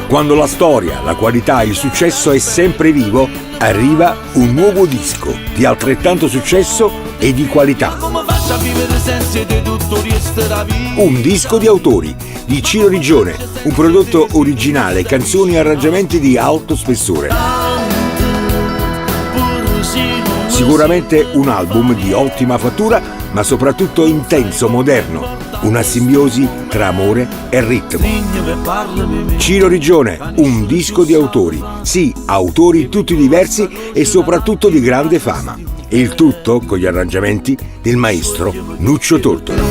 Quando la storia, la qualità e il successo è sempre vivo, arriva un nuovo disco di altrettanto successo e di qualità. Un disco di autori di Ciro Rigione, un prodotto originale, canzoni e arrangiamenti di alto spessore. Sicuramente un album di ottima fattura, ma soprattutto intenso, moderno. Una simbiosi tra amore e ritmo. Ciro Rigione, un disco di autori. Sì, autori tutti diversi e soprattutto di grande fama. E il tutto con gli arrangiamenti del maestro Nuccio Tortora.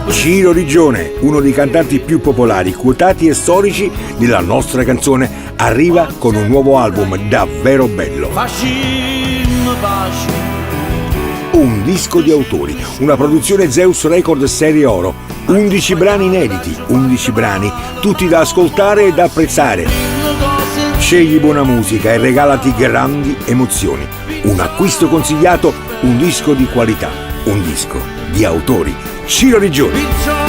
Ciro Rigione, uno dei cantanti più popolari, quotati e storici della nostra canzone, arriva con un nuovo album davvero bello. Un disco di autori, una produzione Zeus Record Serie Oro, 11 brani inediti, 11 brani, tutti da ascoltare e da apprezzare. Scegli buona musica e regalati grandi emozioni. Un acquisto consigliato, un disco di qualità, un disco di autori. Ciro Rigione.